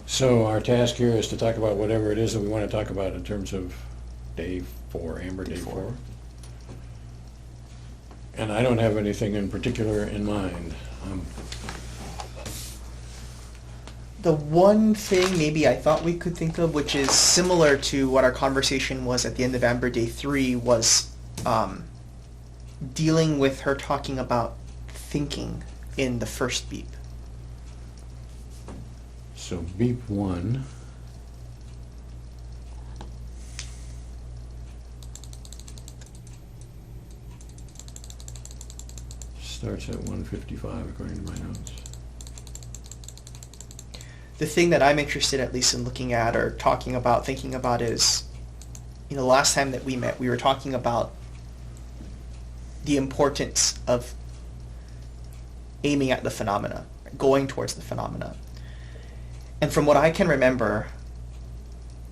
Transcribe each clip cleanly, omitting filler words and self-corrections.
So our task here is to talk about whatever it is that we want to talk about in terms of day 4, Amber, day 4. And I don't have anything in particular in mind. The one thing maybe I thought we could think of, which is similar to what our conversation was at the end of Amber Day 3, was dealing with her talking about thinking in the first beep. So beep 1. Starts at 1:55 according to my notes. The thing that I'm interested at least in looking at or talking about, thinking about is, you know, the last time that we met, we were talking about the importance of aiming at the phenomena, going towards the phenomena. And from what I can remember,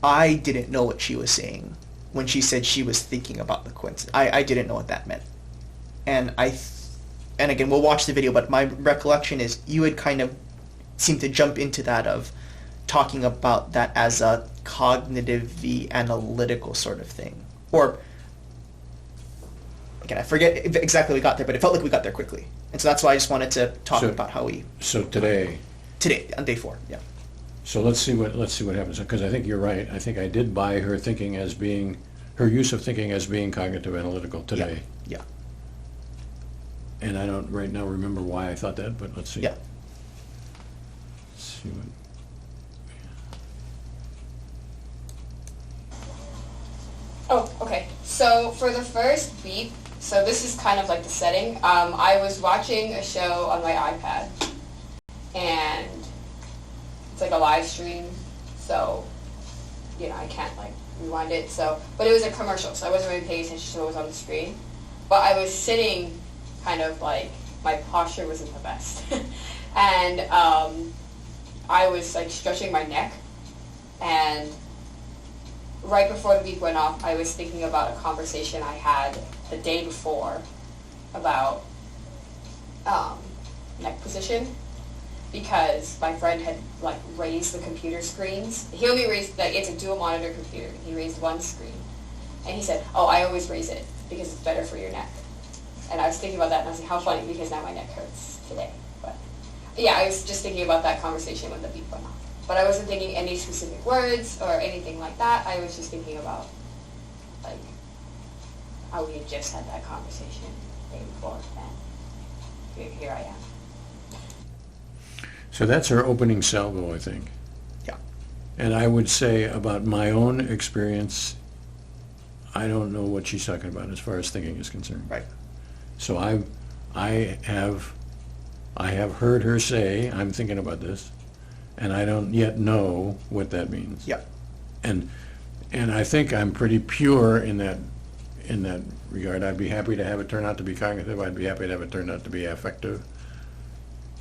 I didn't know what she was saying when she said she was thinking about the coincidence. I didn't know what that meant. And and again, we'll watch the video, but my recollection is you had kind of seemed to jump into that of talking about that as a cognitively analytical sort of thing. Or, again, I forget exactly how we got there, but it felt like we got there quickly. And so that's why I just wanted to talk about how we... So today, on day 4, yeah. so let's see what happens, because I think you're right. I think I did buy her thinking as being, her use of thinking as being cognitive analytical today. Yeah. And I don't right now remember why I thought that, but let's see. Yeah. Let's see what. Oh, okay. So for the first beep, so this is kind of like the setting. I was watching a show on my iPad, and it's like a live stream, so, you know, I can't like rewind it. So, but it was a commercial, so I wasn't really paying attention to what was on the screen. But I was sitting kind of like, my posture wasn't the best. And I was like stretching my neck, and right before the beep went off, I was thinking about a conversation I had the day before about neck position, because my friend had like raised the computer screens. He only raised, like, it's a dual monitor computer. He raised one screen, and he said, "Oh, I always raise it because it's better for your neck." And I was thinking about that, and I was like, how funny, because now my neck hurts today. But yeah, I was just thinking about that conversation when the beep went off. But I wasn't thinking any specific words or anything like that. I was just thinking about, like, how we had just had that conversation the day before, and here I am. So that's her opening salvo, I think. Yeah. And I would say about my own experience, I don't know what she's talking about as far as thinking is concerned. Right. So I have heard her say, I'm thinking about this, and I don't yet know what that means. Yeah. And I think I'm pretty pure in that regard. I'd be happy to have it turn out to be cognitive. I'd be happy to have it turn out to be affective.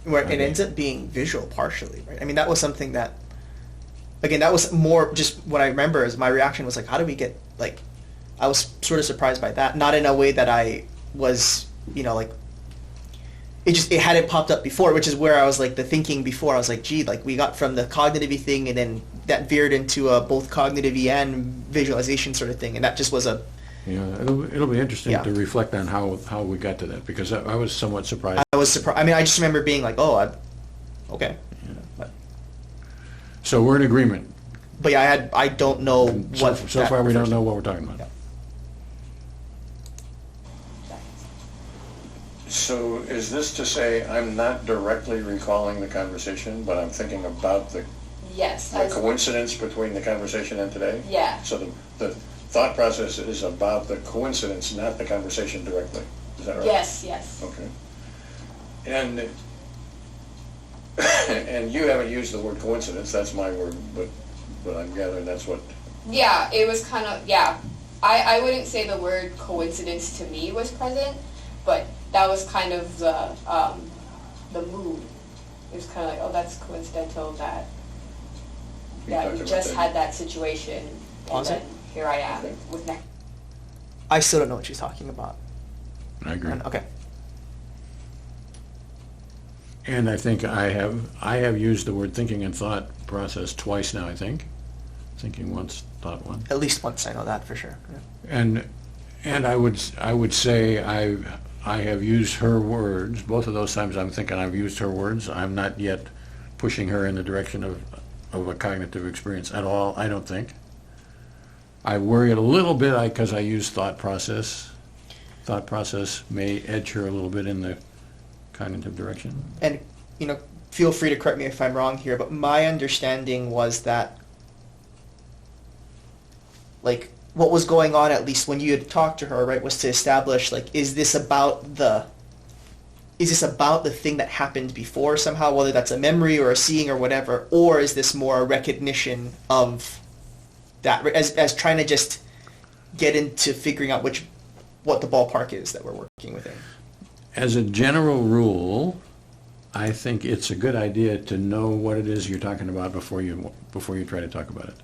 Where it ends up being visual partially, right? I mean, that was something that, again, that was more just what I remember is my reaction was like, how do we get, like, I was sort of surprised by that. Not in a way that I was, you know, like, it hadn't popped up before, which is where I was like, the thinking before, I was like, gee, like, we got from the cognitive-y thing, and then that veered into a both cognitive-y and visualization sort of thing, and that just was a... Yeah, it'll be interesting Yeah. to reflect on how we got to that, because I was somewhat surprised. I was surprised. I mean, I just remember being like, oh, okay. Yeah. So we're in agreement. But yeah, I don't know what... So far we don't know what we're talking about. Yeah. So is this to say I'm not directly recalling the conversation, but I'm thinking about the Yes. coincidence between the conversation and today? Yeah. So the thought process is about the coincidence, not the conversation directly. Is that right? Yes, yes. Okay. And and you haven't used the word coincidence, that's my word, but I'm gathering that's what... Yeah, it was kind of, yeah. I wouldn't say the word coincidence to me was present, but that was kind of the mood. It was kind of like, oh, that's coincidental that we just had that situation, and then here I am with neck. I still don't know what she's talking about. I agree. Okay. And I think I have used the word thinking and thought process twice now, I think. Thinking once, thought once. At least once, I know that for sure. Yeah. And I would say I have used her words. Both of those times I'm thinking I've used her words. I'm not yet pushing her in the direction of a cognitive experience at all, I don't think. I worry a little bit because I use thought process. Thought process may edge her a little bit in the cognitive direction. And, feel free to correct me if I'm wrong here, but my understanding was that, like, what was going on, at least when you had talked to her, right, was to establish, like, is this about the thing that happened before somehow, whether that's a memory or a seeing or whatever, or is this more a recognition of that, as trying to just get into figuring out what the ballpark is that we're working within? As a general rule, I think it's a good idea to know what it is you're talking about before you try to talk about it.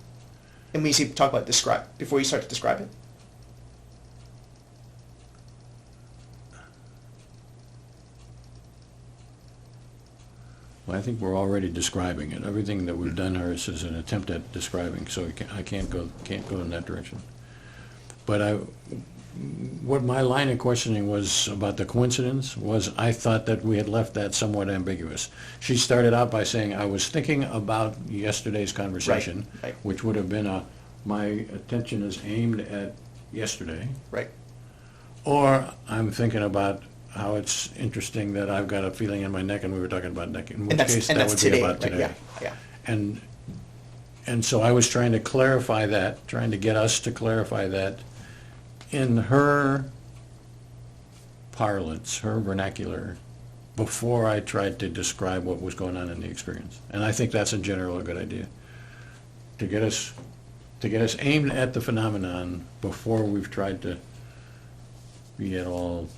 And when you talk about describe, before you start to describe it? Well, I think we're already describing it. Everything that we've done here is an attempt at describing, so I can't go in that direction. But what my line of questioning was about the coincidence was I thought that we had left that somewhat ambiguous. She started out by saying, I was thinking about yesterday's conversation, Right. which would have been my attention is aimed at yesterday. Right. Or I'm thinking about how it's interesting that I've got a feeling in my neck and we were talking about neck, in which case that would be about today. Right? Yeah. And so I was trying to clarify that, trying to get us to clarify that in her parlance, her vernacular, before I tried to describe what was going on in the experience. And I think that's in general a good idea. To get us aimed at the phenomenon before we've tried to be at all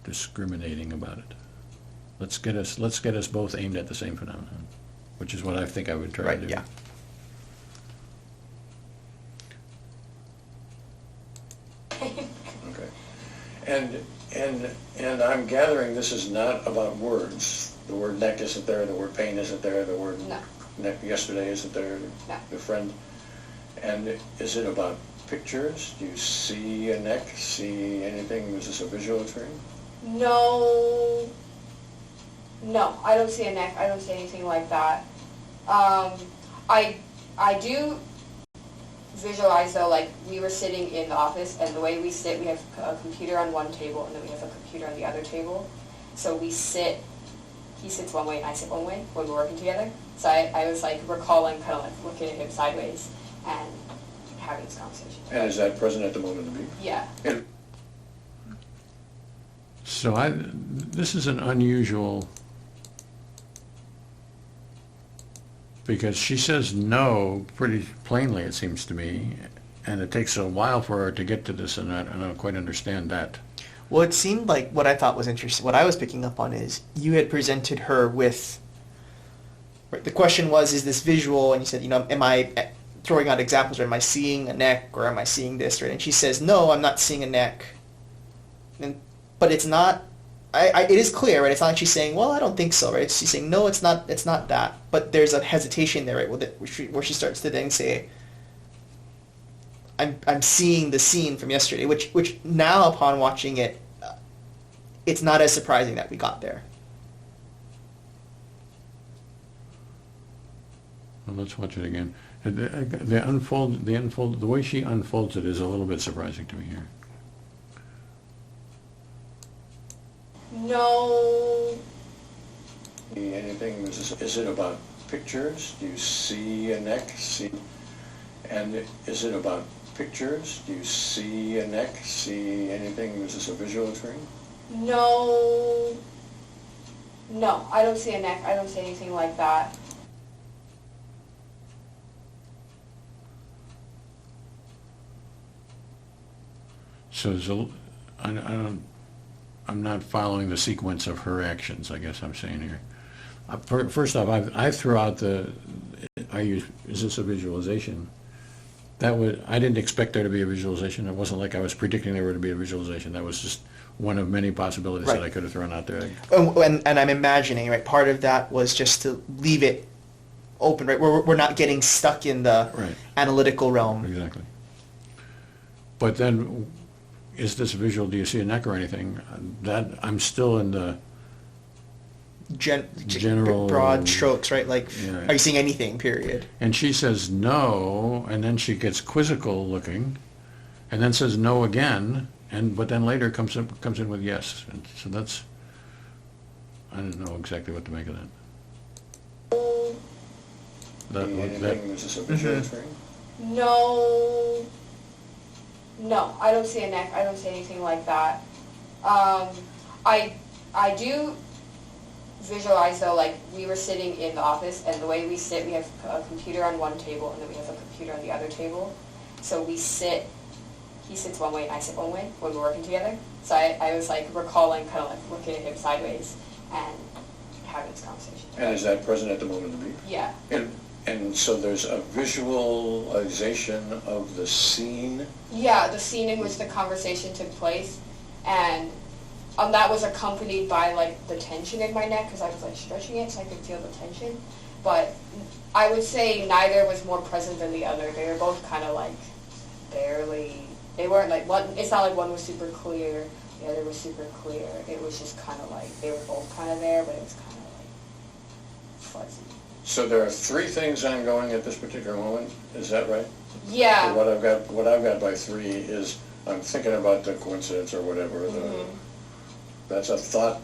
discriminating about it. Let's get us both aimed at the same phenomenon, which is what I think I would try Right, to do. yeah. Okay. And I'm gathering this is not about words. The word neck isn't there, the word pain isn't there, the word No. neck yesterday isn't there, No. the friend. And is it about pictures? Do you see a neck, see anything? Is this a visual experience? No, I don't see a neck. I don't see anything like that. I do visualize though, like we were sitting in the office, and the way we sit, we have a computer on one table, and then we have a computer on the other table. So we sit. He sits one way, and I sit one way when we're working together. So I was like recalling, kind of like looking at him sideways and having this conversation. And is that present at the moment of the meeting? Yeah. So this is an unusual, because she says no pretty plainly, it seems to me, and it takes a while for her to get to this, and I don't quite understand that. Well, it seemed like what I thought was interesting, what I was picking up on is you had presented her with, right, the question was, is this visual? And you said, am I throwing out examples, or am I seeing a neck, or am I seeing this, right? And she says, no, I'm not seeing a neck. But it's not, it is clear, right? It's not like she's saying, well, I don't think so, right? She's saying, no, it's not that. But there's a hesitation there, right, where she starts to then say, I'm seeing the scene from yesterday, which now upon watching it, it's not as surprising that we got there. Well, let's watch it again. The way she unfolds it is a little bit surprising to me here. No. Anything? Is it about pictures? Do you see a neck? And is it about pictures? Do you see a neck? See anything? Is this a visual experience? No, I don't see a neck. I don't see anything like that. So I'm not following the sequence of her actions, I guess I'm saying here. First off, I threw out is this a visualization? I didn't expect there to be a visualization. It wasn't like I was predicting there would be a visualization. That was just one of many possibilities that Right. I could have thrown out there. And I'm imagining, right, part of that was just to leave it open, right? We're not getting stuck in the Right. analytical realm. Exactly. But then, is this visual, do you see a neck or anything? That, I'm still in the, General- broad strokes, right? Like, Yeah. are you seeing anything, period? and she says no, and then she gets quizzical looking, and then says no again, but then later comes in with yes. And so that's, I don't know exactly what to make of that. Is this a visual experience? No, no, I don't see a neck. I don't see anything like that. I do visualize though, like we were sitting in the office, and the way we sit, we have a computer on one table, and then we have a computer on the other table. So we sit. He sits one way, and I sit one way when we're working together. So I was like recalling, kind of like looking at him sideways and having this conversation. And is that present at the moment of the beep? Yeah. And so there's a visualization of the scene? Yeah, the scene in which the conversation took place, and that was accompanied by like the tension in my neck because I was like stretching it so I could feel the tension. But I would say neither was more present than the other. They were both kind of like barely. They weren't like one. It's not like one was super clear, the other was super clear. It was just kind of like they were both kind of there, but it was kind of like fuzzy. So there are three things ongoing at this particular moment, is that right? Yeah. So what I've got by three is I'm thinking about the coincidence or whatever. That's a thought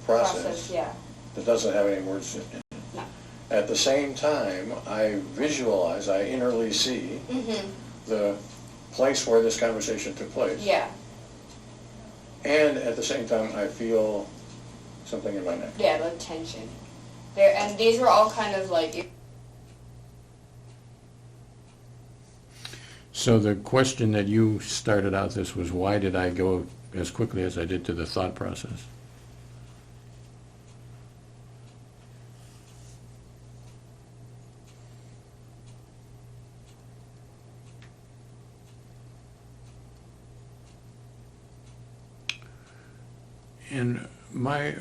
process Yeah. that doesn't have any words in it. No. At the same time, I visualize, I innerly see the place where this conversation took place. Yeah. And at the same time, I feel something in my neck. Yeah, the tension. There, and these were all kind of like. So the question that you started out this was, why did I go as quickly as I did to the thought process? And my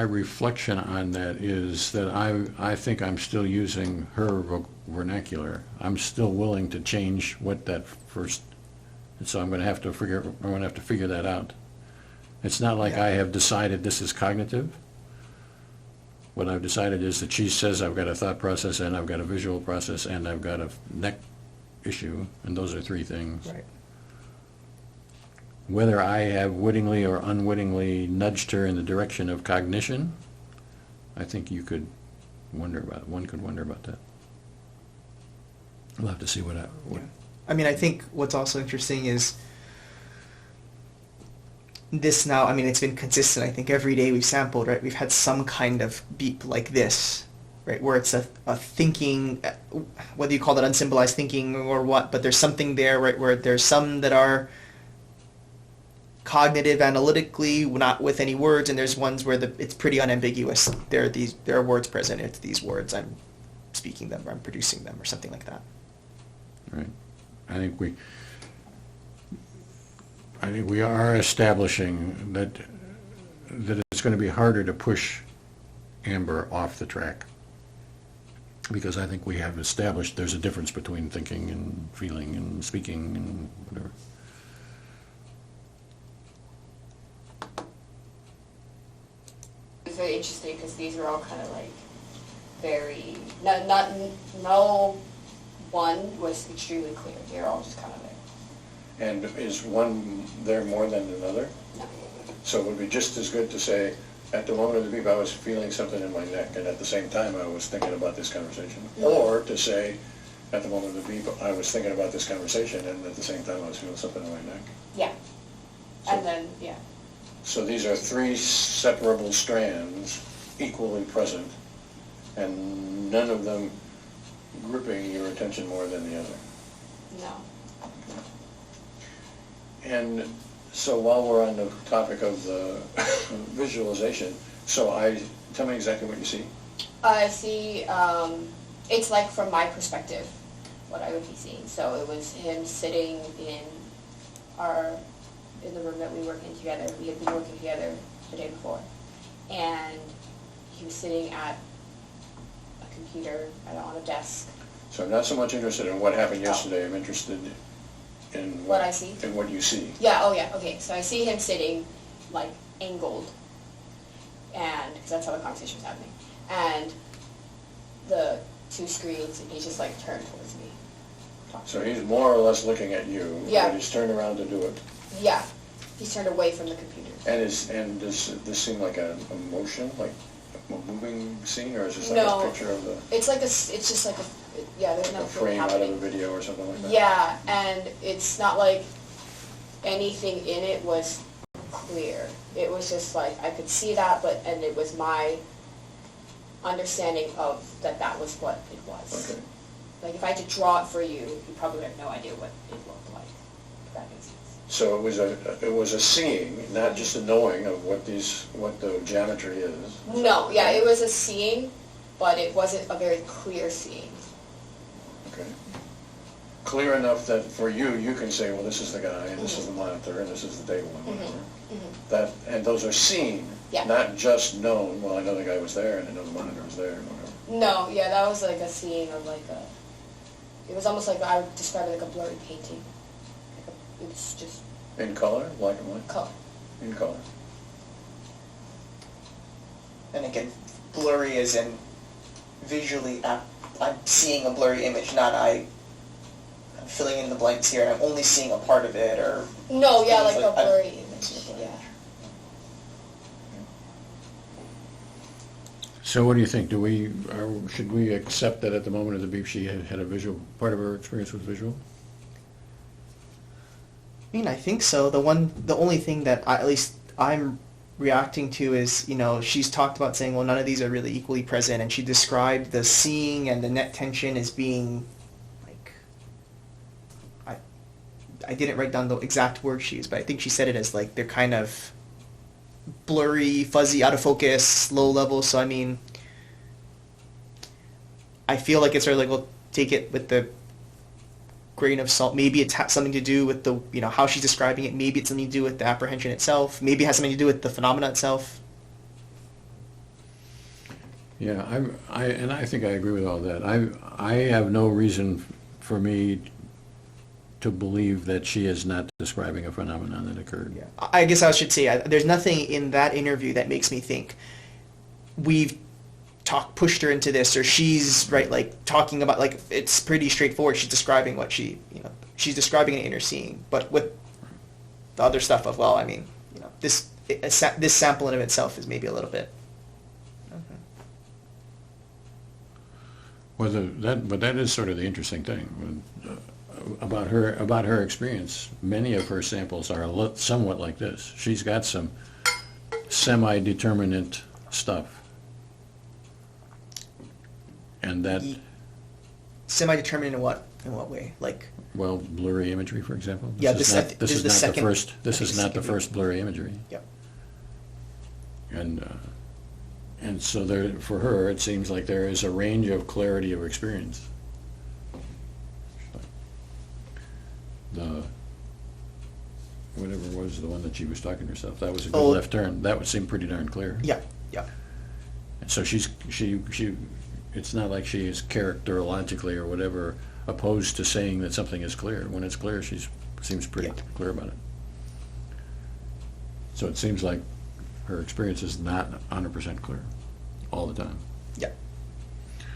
reflection on that is that I think I'm still using her vernacular. I'm still willing to change what that first, and so I'm going to have to figure that out. It's not like I have decided this is cognitive. What I've decided is that she says I've got a thought process and I've got a visual process and I've got a neck issue, and those are three things. Right. Whether I have wittingly or unwittingly nudged her in the direction of cognition, I think you could wonder about. One could wonder about that. We'll have to see what. I mean, I think what's also interesting is this now, I mean, it's been consistent. I think every day we've sampled, right? We've had some kind of beep like this, right? Where it's a thinking, whether you call it unsymbolized thinking or what, but there's something there, right? Where there's some that are cognitive analytically, not with any words, and there's ones where it's pretty unambiguous. There are words present. It's these words. I'm speaking them, or I'm producing them, or something like that. Right. I think we are establishing that it's going to be harder to push Amber off the track, because I think we have established there's a difference between thinking and feeling and speaking and whatever. It's very interesting because these are all kind of like very no one was extremely clear. They're all just kind of there. And is one there more than another? No. So it would be just as good to say, at the moment of the beep, I was feeling something in my neck, and at the same time, I was thinking about this conversation. Or to say, at the moment of the beep, I was thinking about this conversation, and at the same time, I was feeling something in my neck. Yeah. So- And then yeah. So these are three separable strands, equally present, and none of them gripping your attention more than the other. No. And so while we're on the topic of the visualization, tell me exactly what you see. I see. It's like from my perspective, what I would be seeing. So it was him sitting in the room that we work in together. We had been working together the day before, and he was sitting at a computer on a desk. So I'm not so much interested in what happened yesterday, I'm interested in What I see? in what you see. Yeah, oh yeah, okay. So I see him sitting, like, angled, and, because that's how the conversation was happening, and the two screens, and he's just, like, turned towards me. So he's more or less looking at you, Yeah. but he's turned around to do it. Yeah, he's turned away from the computer. And does this seem like a motion, like a moving scene, or is this like No. a picture of the It's like it's just like yeah, there's a nothing frame out of a happening. video or something like that? Yeah, and it's not like anything in it was clear. It was just like, I could see that, and it was my understanding of that was what it was. Okay. Like, if I had to draw it for you, you probably have no idea what it looked like, if that makes sense. So it was a seeing, not just a knowing of what the geometry is. No, yeah, it was a seeing, but it wasn't a very clear seeing. Okay. Clear enough that for you, you can say, well, this is the guy, and this is the monitor, and this is the day one, whatever. And those are seen, Yeah. not just known, well, I know the guy was there, and I know the monitor was there, and whatever. No, yeah, that was like a seeing of like it was almost like, I would describe it like a blurry painting. It's just In color, black and white? color. In color. And again, blurry as in visually, I'm seeing a blurry image, not I'm filling in the blanks here and I'm only seeing a part of it, or... No, yeah, like Things a like- blurry image, yeah. So what do you think? Should we accept that at the moment of the beep she had a visual, part of her experience was visual? I mean, I think so. The only thing that at least I'm reacting to is, she's talked about saying, well, none of these are really equally present, and she described the seeing and the net tension as being, like, I didn't write down the exact word she used, but I think she said it as, like, they're kind of blurry, fuzzy, out of focus, low level. So I mean, I feel like it's sort of like, we'll take it with the grain of salt. Maybe it has something to do with the, how she's describing it. Maybe it's something to do with the apprehension itself. Maybe it has something to do with the phenomena itself. Yeah, I think I agree with all that. I have no reason for me to believe that she is not describing a phenomenon that occurred. Yeah. I guess I should say, there's nothing in that interview that makes me think we've pushed her into this, or she's like talking about, like, it's pretty straightforward. She's describing what she's describing an inner seeing, but with the other stuff of, well, I mean, this sample in of itself is maybe a little bit. Well, but that is sort of the interesting thing about her experience. Many of her samples are somewhat like this. She's got some semi-determinate stuff, and that Semi-determined in what way? Like, well, blurry imagery, for example. Yeah, This is not the first blurry imagery. Yep. And so there, for her, it seems like there is a range of clarity of experience. The whatever was the one that she was talking to herself, that was a good left turn. That would seem pretty darn clear. Yeah, yeah. And so she it's not like she is characterologically or whatever opposed to saying that something is clear. When it's clear, she seems pretty clear about it. So it seems like her experience is not 100% clear all the time. Yeah.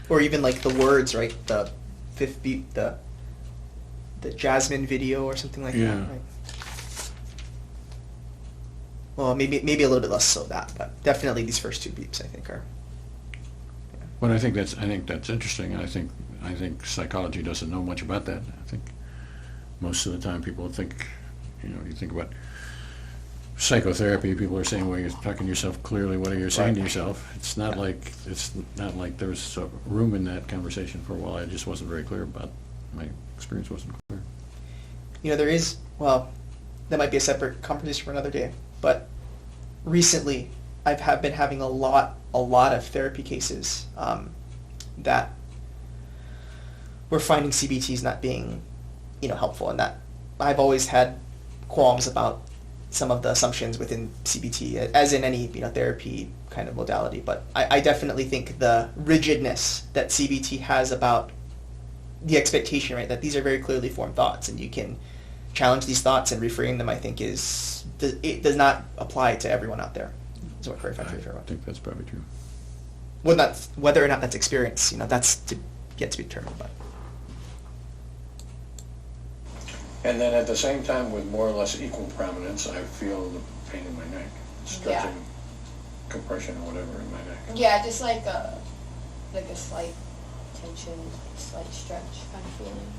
Or even like the words, right? The fifth beat, the Jasmine video or something like Yeah. that. Right? Well, maybe a little bit less so that, but definitely these first two beeps, I think, are. Yeah. But I think that's interesting, and I think psychology doesn't know much about that. I think most of the time people think, you think about psychotherapy, people are saying, well, you're talking to yourself clearly, what are you saying to yourself? It's not like there's a room in that conversation for, well, I just wasn't very clear about, my experience wasn't clear. There is, well, that might be a separate conversation for another day, but recently I've been having a lot of therapy cases that we're finding CBTs not being, helpful, and that I've always had qualms about some of the assumptions within CBT, as in any therapy kind of modality. But I definitely think the rigidness that CBT has about the expectation, right, that these are very clearly formed thoughts, and you can challenge these thoughts and reframe them, I think it does not apply to everyone out there. Is what clarified for I everyone. think that's probably true. Whether or not that's experience, that's yet to be determined. But And then at the same time, with more or less equal prominence, I feel the pain in my neck, stretching, compression or whatever in my neck. Yeah, just like a slight tension, slight stretch kind of feeling.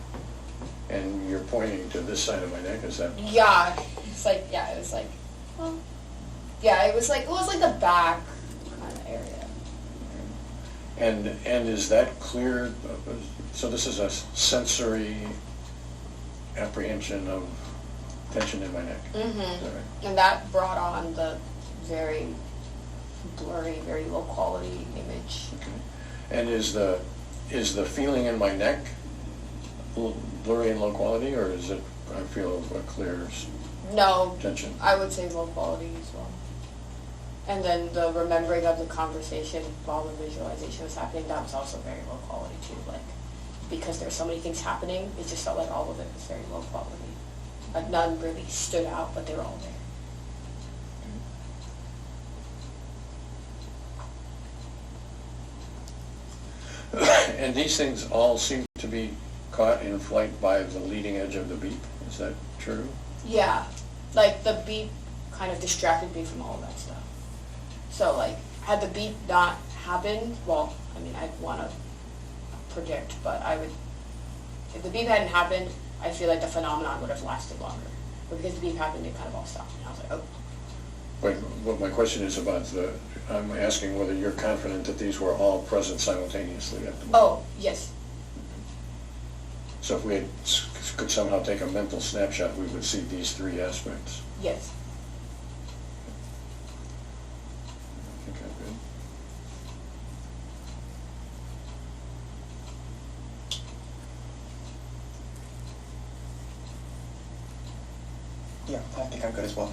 And you're pointing to this side of my neck, is that? Yeah, it's like, it was like, well, yeah, it was like the back kind of area. And is that clear? So this is a sensory apprehension of tension in my neck. Mm-hmm. Is that right? And that brought on the very blurry, very low quality image. Okay. And is the feeling in my neck blurry and low quality, or is it, I feel a clear No, tension? I would say low quality as well. And then the remembering of the conversation while the visualization was happening, that was also very low quality too. Like, because there's so many things happening, it just felt like all of it was very low quality. Like none really stood out, but they were all there. And these things all seem to be caught in flight by the leading edge of the beep. Is that true? Yeah, like the beep kind of distracted me from all of that stuff. So like, had the beep not happened, well, I mean, I'd want to predict, but if the beep hadn't happened, I feel like the phenomenon would have lasted longer. But because the beep happened, it kind of all stopped, and I was like, oh. But what my question is about I'm asking whether you're confident that these were all present simultaneously at the moment. Oh, yes. So if we could somehow take a mental snapshot, we would see these three aspects. Yes. I think I'm good. yeah, I think I'm good as well.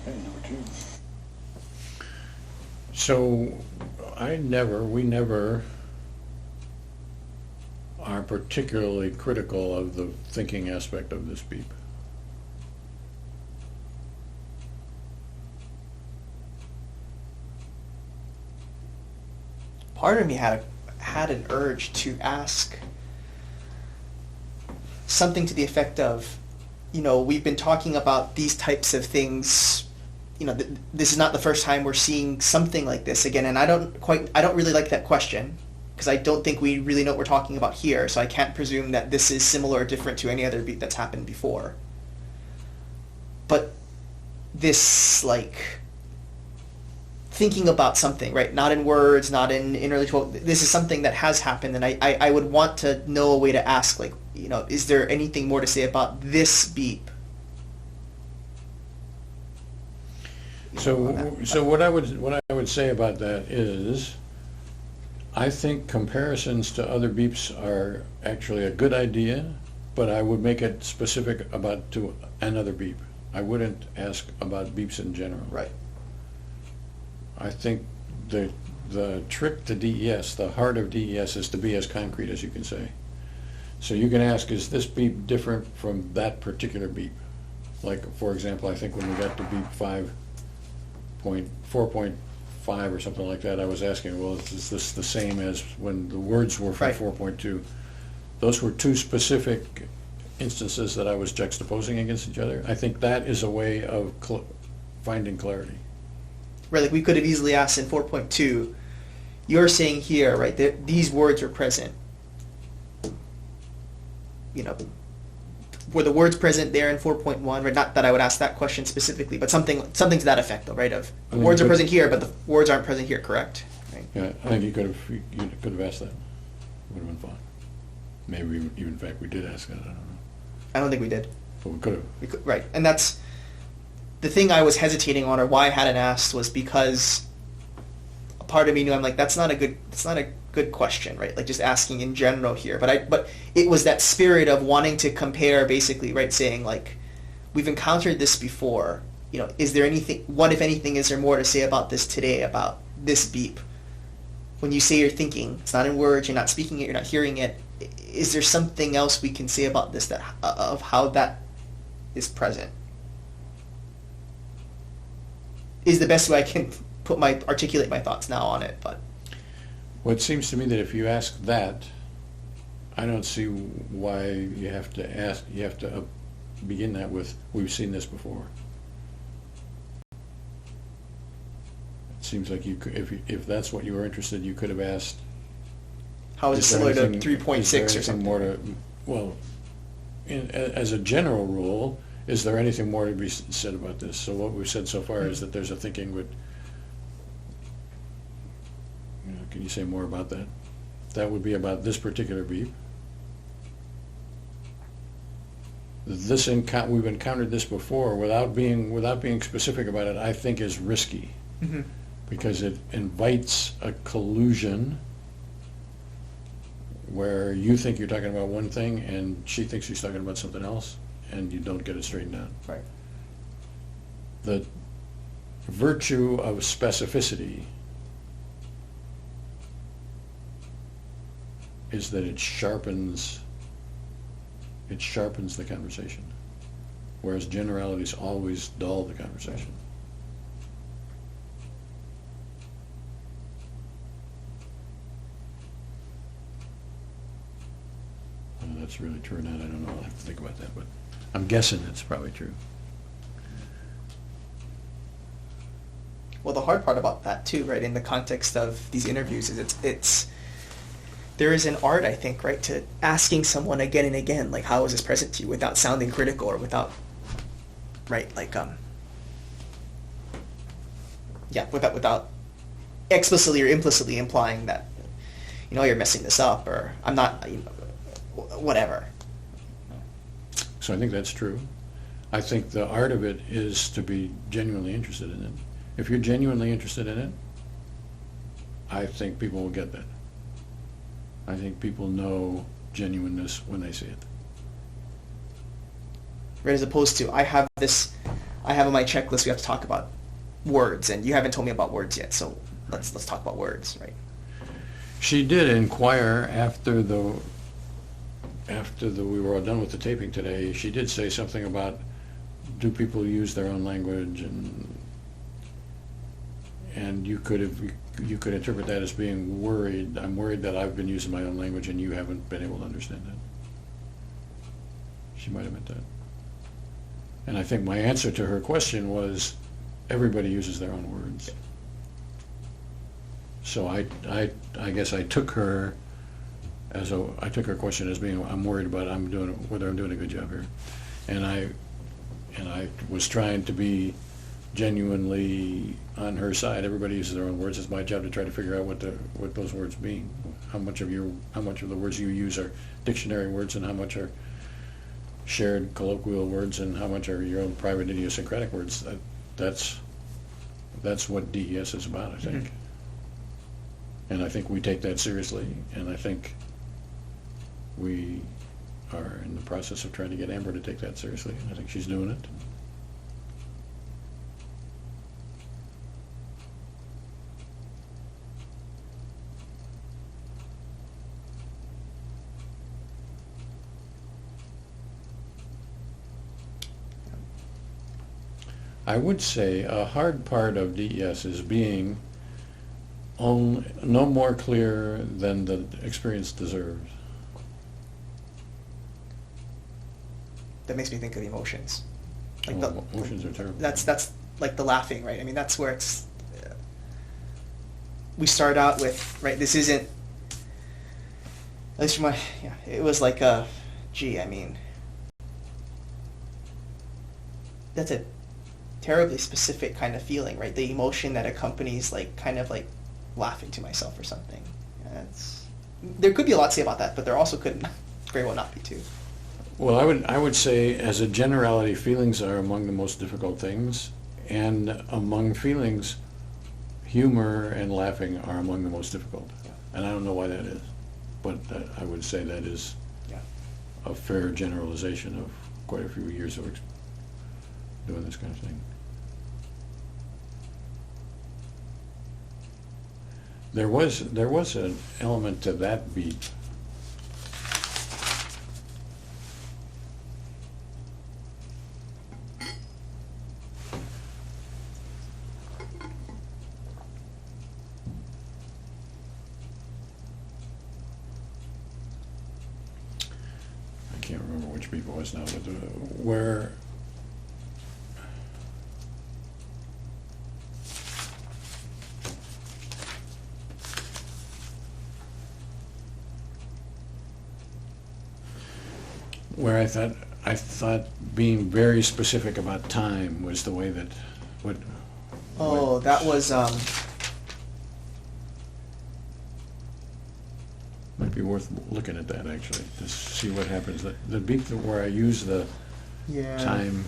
Okay, number two. So we never are particularly critical of the thinking aspect of this beep. Part of me had an urge to ask something to the effect of, we've been talking about these types of things. This is not the first time we're seeing something like this again, and I don't really like that question, because I don't think we really know what we're talking about here, so I can't presume that this is similar or different to any other beat that's happened before. But this, like, thinking about something, right? Not in words, not in early 12, this is something that has happened, and I would want to know a way to ask, like, is there anything more to say about this beep? So what I would say about that is, I think comparisons to other beeps are actually a good idea, but I would make it specific to another beep. I wouldn't ask about beeps in general. Right. I think the trick to DES, the heart of DES, is to be as concrete as you can say. So you can ask, is this beep different from that particular beep? Like, for example, I think when we got to beep 4.5 or something like that, I was asking, well, is this the same as when the words were from Right. 4.2? Those were two specific instances that I was juxtaposing against each other. I think that is a way of finding clarity. Right, like we could have easily asked in 4.2, you're saying here, right, these words are present. Were the words present there in 4.1? Right, not that I would ask that question specifically, but something to that effect, though, right? Of I mean, words are but- present here, but the words aren't present here, correct? Right. Yeah, I think you could have asked that. Would have been fine. Maybe even in fact we did ask it. I don't know, I don't think we did. but we could have. Right, and that's the thing I was hesitating on, or why I hadn't asked, was because part of me knew, I'm like, that's not a good question, right? Like just asking in general here. But it was that spirit of wanting to compare, basically, right? Saying like, we've encountered this before. You know, is there anything? What, if anything, is there more to say about this today? About this beep? When you say you're thinking, it's not in words. You're not speaking it. You're not hearing it. Is there something else we can say about this, that of how that is present? Is the best way I can articulate my thoughts now on it. But Well, it seems to me that if you ask that, I don't see why you have to begin that with, we've seen this before. It seems like you could, if that's what you were interested, you could have asked, how is it is there similar to anything- 3.6 or is there anything something? more to, well, as a general rule, is there anything more to be said about this? So what we've said so far is that there's a thinking would, can you say more about that? That would be about this particular beep. We've encountered this before without being specific about it, I think is risky. Mm-hmm. Because it invites a collusion where you think you're talking about one thing and she thinks she's talking about something else, and you don't get it straightened out. Right. The virtue of specificity is that it sharpens the conversation, whereas generalities always dull the conversation. Whether that's really true or not, I don't know. I'll have to think about that, but I'm guessing it's probably true. Well, the hard part about that too, right, in the context of these interviews, is it's there is an art, I think, right, to asking someone again and again, like, how is this present to you, without sounding critical or without, right, like, without explicitly or implicitly implying that, you know, you're messing this up, or I'm not, you know, whatever. So I think that's true. I think the art of it is to be genuinely interested in it. If you're genuinely interested in it, I think people will get that. I think people know genuineness when they see it. Right, as opposed to, I have on my checklist, we have to talk about words, and you haven't told me about words yet, so let's talk about words, right? She did inquire after we were all done with the taping today. She did say something about, do people use their own language, and you could interpret that as being worried. I'm worried that I've been using my own language and you haven't been able to understand that. She might have meant that. And I think my answer to her question was, everybody uses their own words. So I guess I took her question as being, I'm worried about whether I'm doing a good job here. And I was trying to be genuinely on her side. Everybody uses their own words. It's my job to try to figure out what those words mean. How much of the words you use are dictionary words, and how much are shared colloquial words, and how much are your own private idiosyncratic words. That's what DES is about, I think. Mm-hmm. And I think we take that seriously, and I think we are in the process of trying to get Amber to take that seriously. I think she's doing it. I would say a hard part of DES is being no more clear than the experience deserves. That makes me think of emotions. Like Emotions are terrible. That's like the laughing, right? I mean, that's where it's. We start out with, right. This isn't. At least from it was like I mean, that's a terribly specific kind of feeling, right? The emotion that accompanies, like, kind of like laughing to myself or something. There could be a lot to say about that, but there also could very well not be too. Well, I would say, as a generality, feelings are among the most difficult things, and among feelings, humor and laughing are among the most difficult. And I don't know why that is, but I would say that is Yeah. a fair generalization of quite a few years of doing this kind of thing. There was an element to that beat. I can't remember which beat it was now, but where I thought being very specific about time was the way that would. Oh, that was, Might be worth looking at that, actually, to see what happens. The beat where I use the yeah. time,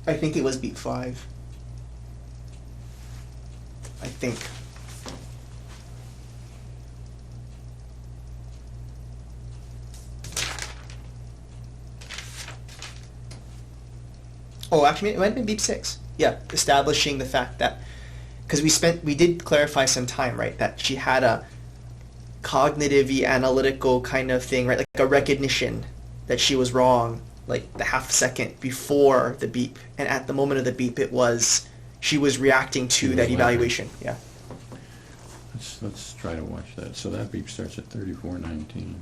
I think it was beat 5. I think. Oh, actually, it might have been beat 6. Yeah, establishing the fact that, because we did clarify some time, right? That she had a cognitive analytical kind of thing, right? Like a recognition that she was wrong, like the half second before the beep, and at the moment of the beep, she was reacting to She was that laughing. evaluation. Yeah. let's try to watch that. So that beep starts at 34:19.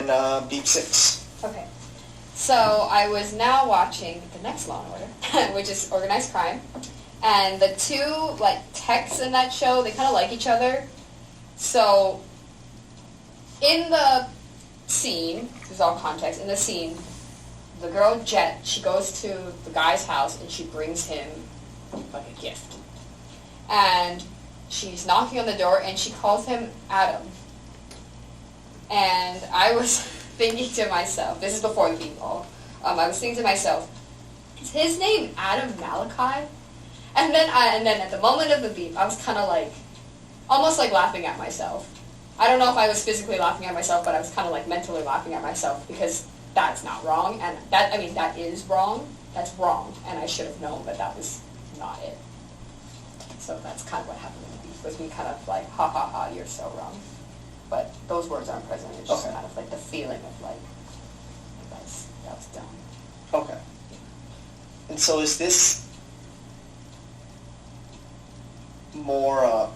And beep 6. Okay. So I was now watching the next Law and Order, which is organized crime. And the two, like, texts in that show, they kind of like each other. So in the scene, there's all context, in the scene, the girl Jet, she goes to the guy's house and she brings him, like, a gift. And she's knocking on the door and she calls him Adam. And I was thinking to myself, this is before the beep ball, I was thinking to myself, is his name Adam Malachi? And then at the moment of the beep, I was kind of like, almost like laughing at myself. I don't know if I was physically laughing at myself, but I was kind of like mentally laughing at myself because that's not wrong, and that is wrong. That's wrong, and I should have known, but that was not it. So that's kind of what happened in the beep, was me kind of like, ha ha ha, you're so wrong. But those words aren't present. It's just Okay. kind of like the feeling of like, that was dumb. Okay. And so is this more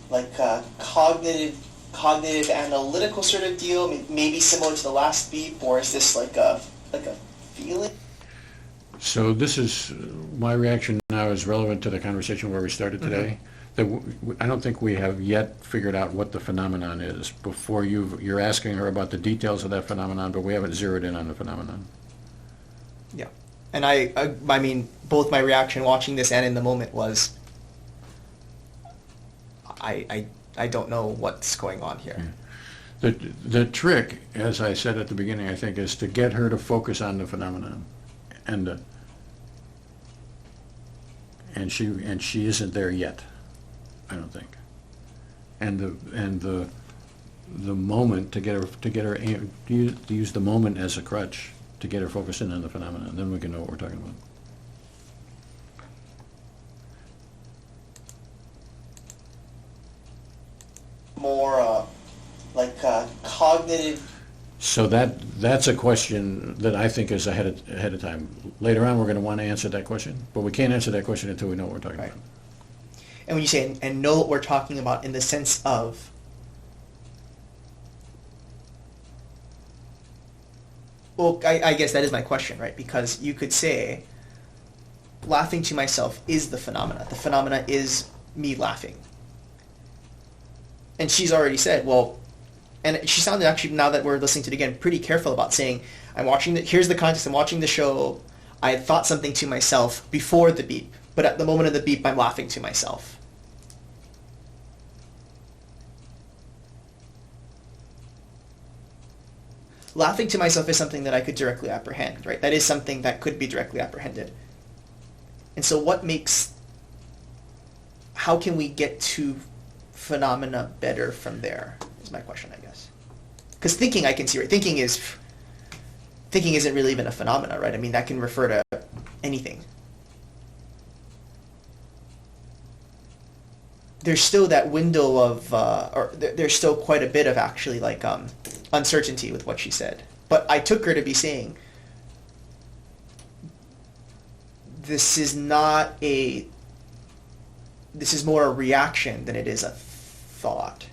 like a cognitive analytical sort of deal, maybe similar to the last beep, or is this like a feeling? So this is, my reaction now is relevant to the conversation where we started today. That I don't think we have yet figured out what the phenomenon is. Before you're asking her about the details of that phenomenon, but we haven't zeroed in on the phenomenon. Yeah. And I mean, both my reaction watching this and in the moment was, I don't know what's going on here. The trick, as I said at the beginning, I think, is to get her to focus on the phenomenon, and she isn't there yet, I don't think. And the moment to get her to use the moment as a crutch to get her focused in on the phenomenon, then we can know what we're talking about. More like cognitive. So that's a question that I think is ahead of time. Later on, we're going to want to answer that question, but we can't answer that question until we know what we're talking Right. about. And when you say and know what we're talking about in the sense of, well, I guess that is my question, right? Because you could say, laughing to myself is the phenomena. The phenomena is me laughing. And she's already said, well, And she sounded actually, now that we're listening to it again, pretty careful about saying, here's the context, I'm watching the show, I had thought something to myself before the beep, but at the moment of the beep, I'm laughing to myself. Laughing to myself is something that I could directly apprehend, right? That is something that could be directly apprehended. And so how can we get to phenomena better from there, is my question, I guess. Because thinking I can see, right? Thinking isn't really even a phenomena, right? I mean, that can refer to anything. There's still that window of, there's still quite a bit of actually like uncertainty with what she said. But I took her to be saying, this is more a reaction than it is a thought.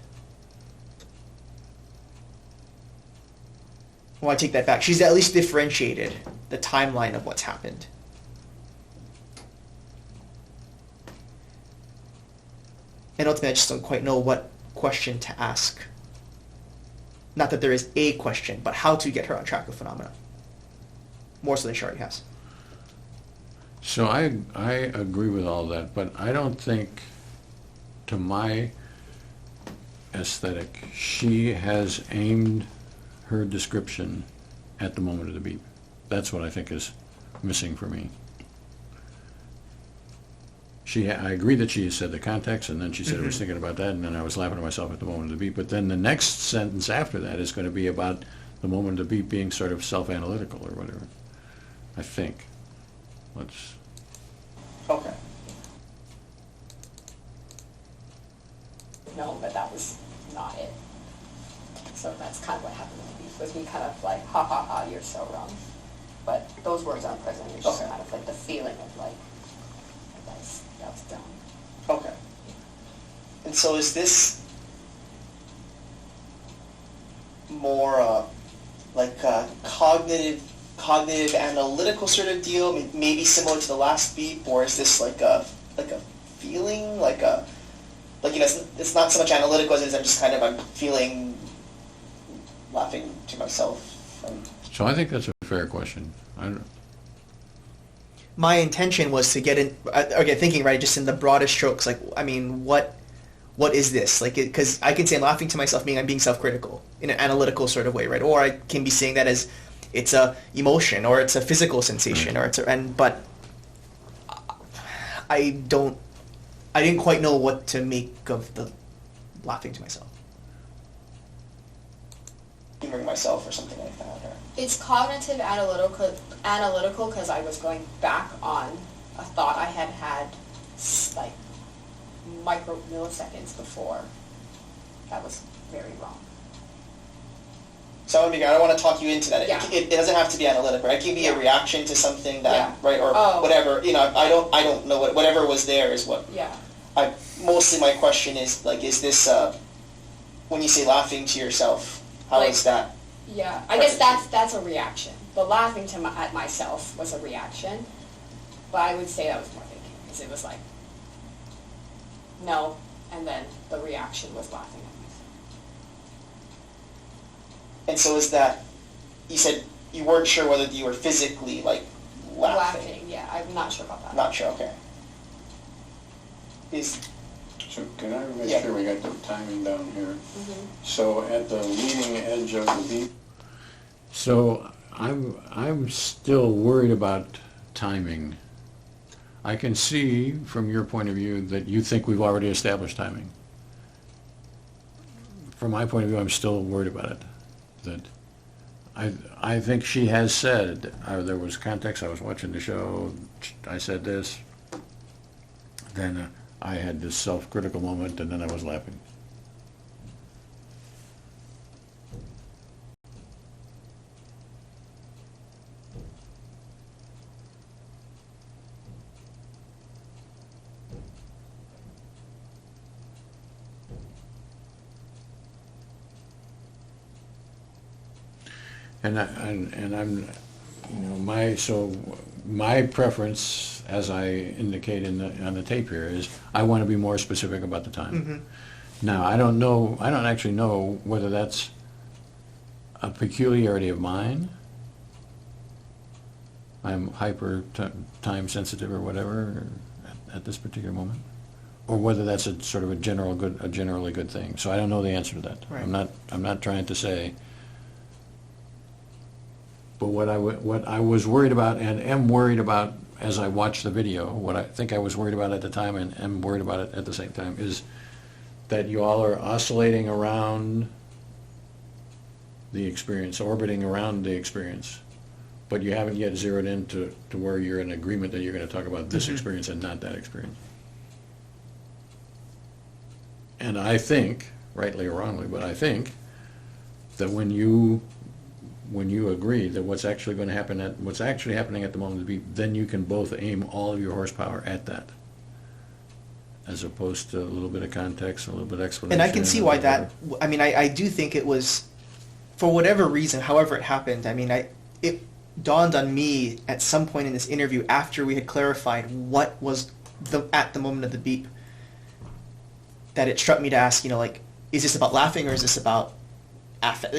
Well, I take that back. She's at least differentiated the timeline of what's happened. And ultimately, I just don't quite know what question to ask. Not that there is a question, but how to get her on track with phenomena. More so than she already has. So I agree with all that, but I don't think, to my aesthetic, she has aimed her description at the moment of the beep. That's what I think is missing for me. I agree that she said the context, and then she said I was thinking about that, and then I was laughing to myself at the moment of the beep. But then the next sentence after that is going to be about the moment of the beep being sort of self-analytical or whatever, I think. Okay. No, but that was not it. So that's kind of what happened with the beef, was me kind of like, ha ha ha, you're so wrong. But those words aren't present, it's just kind of like the feeling of like, that was dumb. Okay. And so is this more like a cognitive analytical sort of deal, maybe similar to the last beep, or is this like a feeling, it's not so much analytical as it is I'm feeling, laughing to myself. So I think that's a fair question. My intention was to get in, again, thinking, right, just in the broadest strokes, like, I mean, what is this? Like, because I can say I'm laughing to myself, meaning I'm being self-critical in an analytical sort of way, right? Or I can be saying that as it's a emotion, or it's a physical sensation, or but I didn't quite know what to make of the laughing to myself. Humoring myself or something like that. Or... It's cognitive analytical because I was going back on a thought I had like milliseconds before. That was very wrong. So I don't want to talk you into that. Yeah. It doesn't have to be analytical, right? It can be a reaction to something that, right, or whatever. I don't know whatever was there is what. Yeah. Mostly my question is like, is this when you say laughing to yourself? How is that? Yeah, I guess that's a reaction. The laughing at myself was a reaction, but I would say that was more thinking, because it was like, no, and then the reaction was laughing at myself. And so is that, you said you weren't sure whether you were physically, like, laughing. Yeah, I'm not sure about that. Not sure, okay. So can I make sure we got the timing down here? So at the leading edge of the beep. So I'm still worried about timing. I can see from your point of view that you think we've already established timing. From my point of view, I'm still worried about it. That I think she has said, there was context, I was watching the show, I said this, then I had this self-critical moment, and then I was laughing. And I'm, my preference, as I indicate on the tape here, is I want to be more specific about the time. Now, I don't actually know whether that's a peculiarity of mine. I'm hyper time sensitive or whatever at this particular moment, or whether that's a sort of a generally good thing. So I don't know the answer to that. Right. I'm not trying to say. But what I was worried about and am worried about as I watch the video, what I think I was worried about at the time and am worried about it at the same time, is that you all are oscillating around the experience, orbiting around the experience, but you haven't yet zeroed in to where you're in agreement that you're going to talk about this experience and not that experience. And I think, rightly or wrongly, but I think that when you agree that what's actually happening at the moment of the beep, then you can both aim all of your horsepower at that, as opposed to a little bit of context, a little bit of explanation. And I can see why that, I mean, I do think it was, for whatever reason, however it happened, I mean, it dawned on me at some point in this interview after we had clarified what was at the moment of the beep, that it struck me to ask, like, is this about laughing or is this about affect?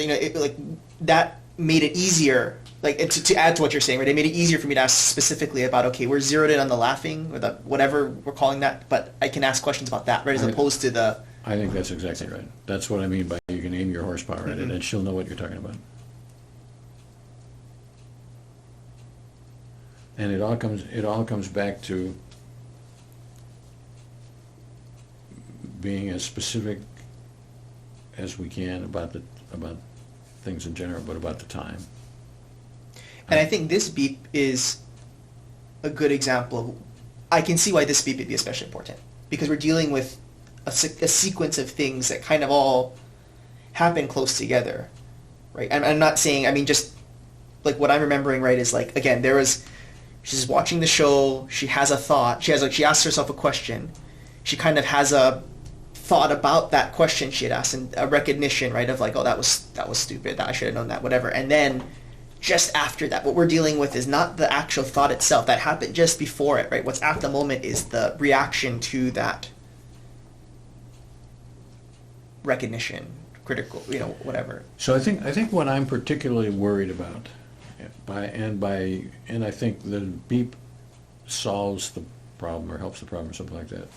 That made it easier, to add to what you're saying, right? It made it easier for me to ask specifically about, okay, we're zeroed in on the laughing or the whatever we're calling that, but I can ask questions about that, right, as opposed to the... I think that's exactly right. That's what I mean by you can aim your horsepower at it, and she'll know what you're talking about. And it all comes back to being as specific as we can about things in general, but about the time. And I think this beep is a good example of, I can see why this beep would be especially important, because we're dealing with a sequence of things that kind of all happen close together, right? And I'm not saying, I mean, just like what I'm remembering, right, is like, again, she's watching the show, she has a thought, she asks herself a question, she kind of has a thought about that question she had asked, and a recognition, right, of like, oh, that was stupid, that I should have known that, whatever. And then just after that, what we're dealing with is not the actual thought itself that happened just before it, right? What's at the moment is the reaction to that recognition, critical, whatever. So I think what I'm particularly worried about, and I think the beep solves the problem or helps the problem or something like that,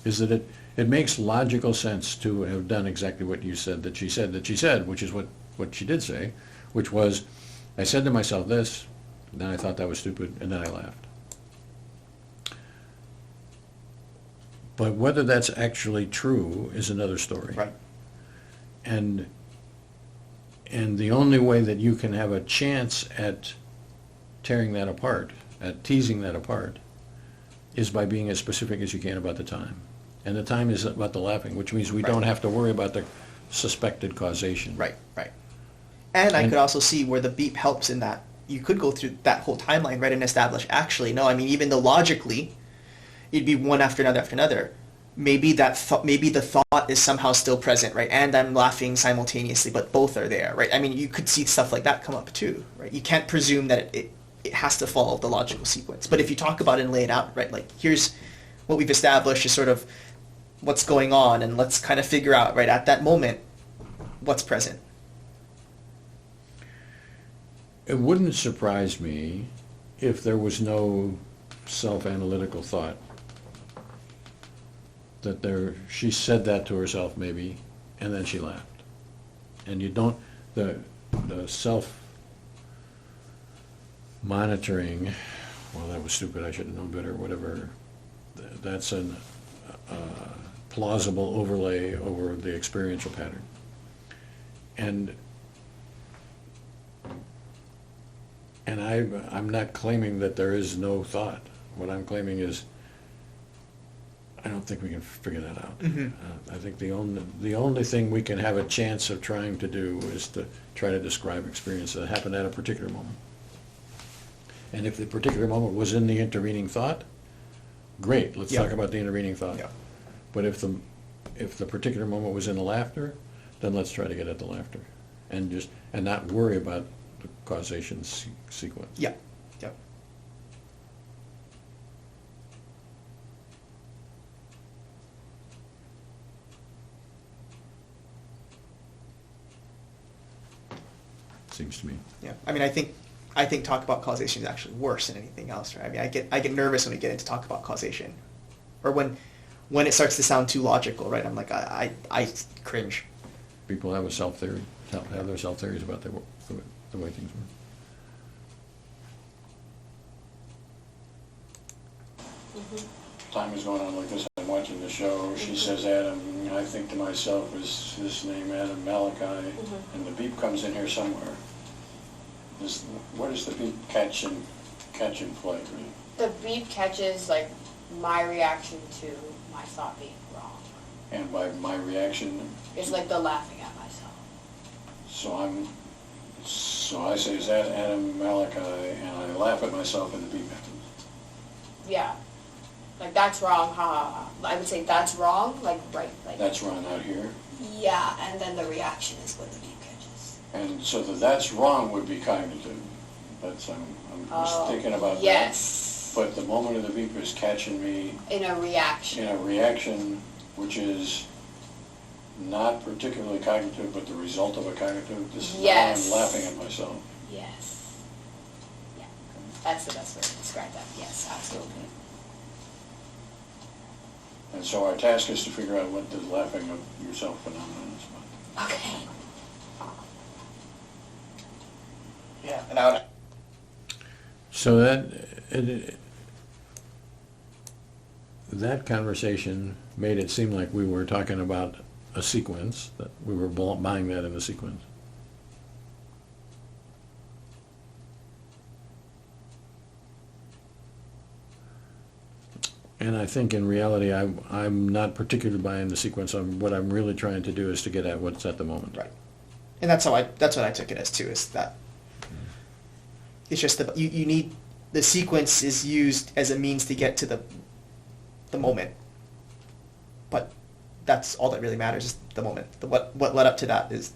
is that it makes logical sense to have done exactly what you said that she said, which is what she did say, which was, I said to myself this, then I thought that was stupid, and then I laughed. But whether that's actually true is another story. Right. And the only way that you can have a chance at tearing that apart, at teasing that apart, is by being as specific as you can about the time. And the time is about the laughing, which means we don't have to worry about the suspected causation. Right. And I could also see where the beep helps in that. You could go through that whole timeline, right, and establish, actually, no, I mean, even though logically, it'd be one after another. Maybe the thought is somehow still present, right, and I'm laughing simultaneously, but both are there, right? I mean, you could see stuff like that come up too, right? You can't presume that it has to follow the logical sequence. But if you talk about it and lay it out, right, like, here's what we've established is sort of what's going on, and let's kind of figure out, right, at that moment, what's present. It wouldn't surprise me if there was no self-analytical thought. She said that to herself maybe, and then she laughed. And you don't, the self-monitoring, well, that was stupid, I should have known better, whatever, that's a plausible overlay over the experiential pattern. And I'm not claiming that there is no thought. What I'm claiming is I don't think we can figure that out. I think the only thing we can have a chance of trying to do is to try to describe experience that happened at a particular moment. And if the particular moment was in the intervening thought, great, let's talk about the intervening thought. Yeah. But if the particular moment was in the laughter, then let's try to get at the laughter, and not worry about the causation sequence. Yeah. seems to me. Yeah, I mean, I think talk about causation is actually worse than anything else, right? I mean, I get nervous when we get into talk about causation, or when it starts to sound too logical, right? I'm like, I cringe. People have a self-theory, have their self-theories about the way things work. Time is going on like this. I'm watching the show. She says Adam. I think to myself, is his name Adam Malachi? And the beep comes in here somewhere. What is the beep catch and play? Right? The beep catches like my reaction to my thought being wrong. And by my reaction, It's like the laughing at myself. so I say, is that Adam Malachi? And I laugh at myself, and the beep happens. Yeah. Like, that's wrong, ha ha ha. I would say that's wrong, like, right, like. That's wrong out here. Yeah, and then the reaction is what the beep catches. And so that's wrong would be cognitive. I'm just thinking about that. Yes. But the moment of the beep is catching me In a reaction. in a reaction which is not particularly cognitive, but the result of a cognitive. This is Yes. how I'm laughing at myself. Yes. Yeah. That's the best way to describe that. Yes, absolutely. And so our task is to figure out what the laughing of yourself phenomenon is about. Okay. Yeah, and I would. So that conversation made it seem like we were talking about a sequence, that we were buying that in the sequence. And I think in reality, I'm not particularly buying the sequence. What I'm really trying to do is to get at what's at the moment. Right. And that's what I took it as too, is that it's just that you need, the sequence is used as a means to get to the moment. But that's all that really matters, is the moment. What led up to that is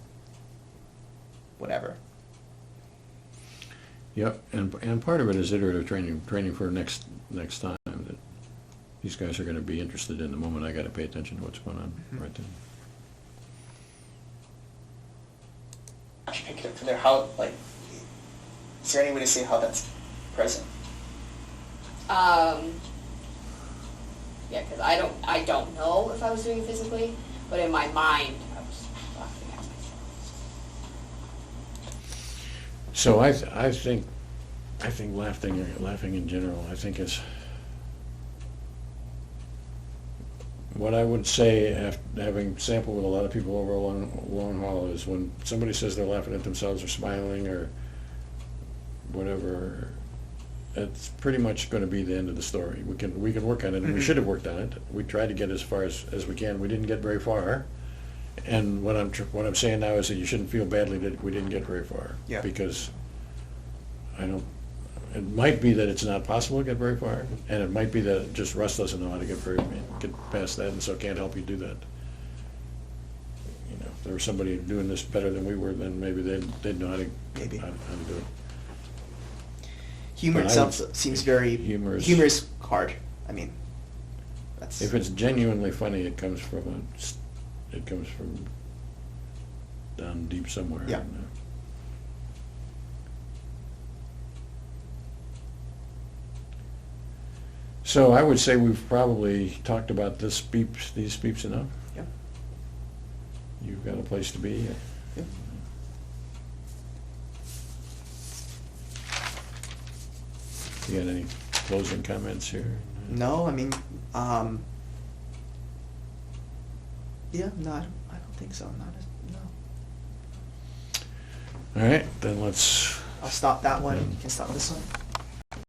whatever. Yep, and part of it is iterative training for next time. That these guys are going to be interested in the moment. I got to pay attention to what's going on right then. Actually, pick it up from there. How, like, is there any way to say how that's present? Yeah, because I don't know if I was doing it physically, but in my mind, I was laughing at myself. So I think laughing in general, I think is what I would say after having sampled with a lot of people over a long haul is when somebody says they're laughing at themselves or smiling or whatever, it's pretty much going to be the end of the story. We can work on it, and we should have worked on it. We tried to get as far as we can. We didn't get very far, and what I'm saying now is that you shouldn't feel badly that we didn't get very far. Yeah. Because it might be that it's not possible to get very far, and it might be that just Russ doesn't know how to get past that, and so can't help you do that. You know, if there was somebody doing this better than we were, then maybe they'd know how to do it. Humor But itself seems very... humor is hard. I mean, that's... If it's genuinely funny, it comes from down deep somewhere. Yeah. So I would say we've probably talked about these beeps enough. Yeah. You've got a place to be. Yeah. You got any closing comments here? No, I mean, yeah, no, I don't think so. No. All right, then let's... I'll stop that one. You can stop this one.